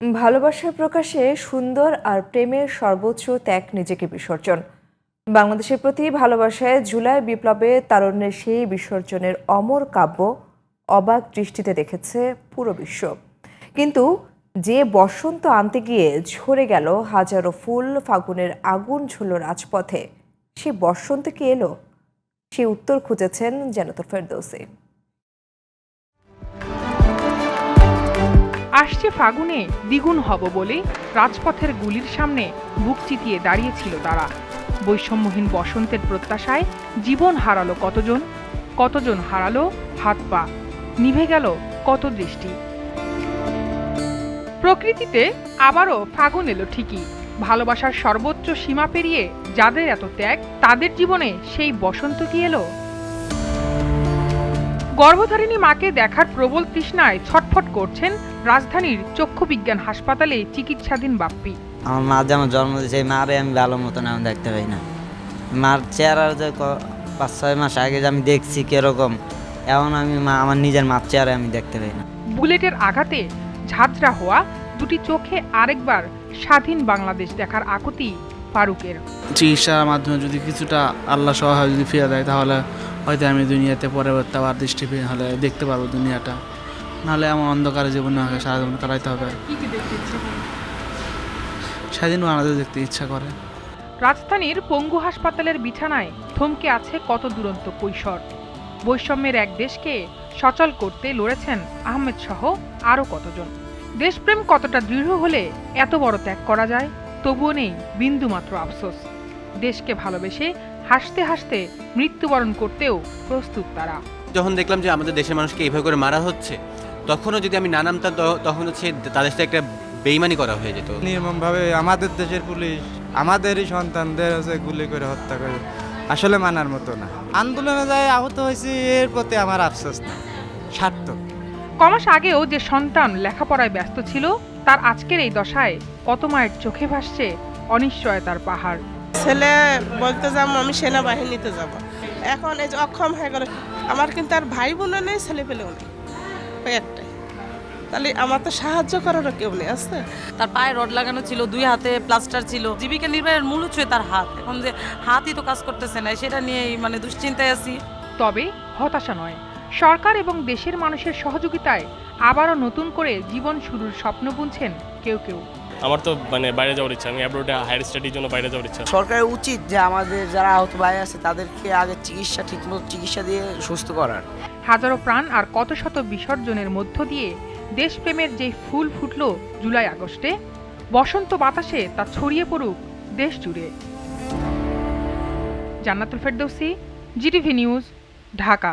ভালোবাসার প্রকাশে সুন্দর আর প্রেমের সর্বোচ্চ ত্যাগ নিজেকে বিসর্জন। বাংলাদেশের প্রতি ভালোবাসায় জুলাই বিপ্লবে তারুণ্যের সেই বিসর্জনের অমর কাব্য অবাক দৃষ্টিতে দেখেছে পুরো বিশ্ব। কিন্তু যে বসন্ত আনতে গিয়ে ঝরে গেল হাজারো ফুল, ফাগুনের আগুন ঝুলল রাজপথে, সে বসন্ত কি এলো? সে উত্তর খুঁজেছেন জান্নাতুল ফেরদৌসী। আসছে ফাগুনে দ্বিগুণ হব বলে রাজপথের গুলির সামনে বুক চিতিয়ে দাঁড়িয়েছিল তারা। বৈষম্যহীন বসন্তের প্রত্যাশায় জীবন হারালো কতজন, কতজন হারালো হাত পা, নিভে গেল কত দৃষ্টি। প্রকৃতিতে আবারও ফাগুন এলো ঠিকই। ভালোবাসার সর্বোচ্চ সীমা পেরিয়ে যাদের এত ত্যাগ, তাদের জীবনে সেই বসন্ত কি এলো? গর্ভধারিণী মাকে দেখার প্রবল তৃষ্ণায় ছটফট করছেন রাজধানীর চক্ষু বিজ্ঞান হাসপাতালে চিকিৎসাধীন বাপ্পি। আমার মা যেমন জন্ম দিয়েছে, মারে আমি ভালো মতন এখন দেখতে পাই না। মার চেহারা যে 5-6 মাস আগে যে আমি দেখছি কিরকম, এখন আমি আমার নিজের মার চেহারা আমি দেখতে পাই না। বুলেটের আঘাতে ঝাঁঝরা হওয়া দুটি চোখে আরেকবার স্বাধীন বাংলাদেশ দেখার আকুতি ফারুকের। চিকিৎসার মাধ্যমে যদি কিছুটা আল্লাহ সহায় যদি ফিরে দেয়, তাহলে হয়তো আমি দুনিয়াতে পরবর্তী আবার দৃষ্টি হলে দেখতে পারবো দুনিয়াটা। নাহলে এমন অন্ধকারে জীবনে আমাকে সারা জীবন কাটাইতে হবে। স্বাধীন বাংলাদেশ দেখতে ইচ্ছা করে। রাজধানীর পঙ্গু হাসপাতালের বিছানায় থমকে আছে কত দুরন্ত কৈশোর। বৈষম্যের এক দেশকে সচল করতে লড়েছেন আহমেদ সহ আরও কতজন। দেশপ্রেম কতটা দৃঢ় হলে এত বড় ত্যাগ করা যায়? তবুও নেই বিন্দুমাত্র আফসোস। দেশকে ভালোবেসে হাসতে হাসতে মৃত্যুবরণ করতেও প্রস্তুত তারা। যখন দেখলাম যে আমাদের দেশের মানুষকে এইভাবে করে মারা হচ্ছে, তখনও যদি আমি না নামতাম, তখন হচ্ছে তাদের সাথে একটা বেইমানি করা হয়ে যেত। নির্মমভাবে আমাদের দেশের পুলিশ আমাদেরই সন্তানদের গুলি করে হত্যা করে, আসলে মানার মতো না। আন্দোলনে যায় আহত হয়েছি, এর প্রতি আমার আফসোস না, সার্থক। কমাস আগেও যে সন্তান লেখাপড়ায় ব্যস্ত ছিল, তার আজকের এই দশায় কত মায়ের চোখে ভাসছে অনিশ্চয়তার পাহাড়। ছেলে বলতে যাবো আমি সেনাবাহিনীতে যাব, এখন এই যে অক্ষম হয়ে গেল। আমার কিন্তু আর ভাই বোনও নেই, ছেলে পেলেও নেই, ওই একটাই। তাহলে আমার তো সাহায্য করারও কেউ নেই। আসতে তার পায়ে রড লাগানো ছিল, 2 হাতে প্লাস্টার ছিল। জীবিকা নির্বাহের মূল উৎস তার হাত, এখন যে হাতই তো কাজ করতেছে না, সেটা নিয়েই দুশ্চিন্তায় আছি। তবে হতাশা নয়, সরকার এবং দেশের মানুষের সহযোগিতায় আবারও নতুন করে জীবন শুরুর স্বপ্ন বুনছেন কেউ কেউ। আমার তো বাইরে যাওয়ার ইচ্ছা, আমি অ্যাব্রোডে হায়ার স্টাডির জন্য বাইরে যাওয়ার ইচ্ছা। সরকারের উচিত যে আমাদের যারা আহত ভাই আছে তাদেরকে আগে ঠিকমতো চিকিৎসা দিয়ে সুস্থ করার। হাজারো প্রাণ আর কত শত বিসর্জনের মধ্য দিয়ে দেশপ্রেমের যে ফুল ফুটল জুলাই আগস্টে, বসন্ত বাতাসে তা ছড়িয়ে পড়ুক দেশ জুড়ে। জান্নাতুল ফেরদৌসী, জিটিভি নিউজ, ঢাকা।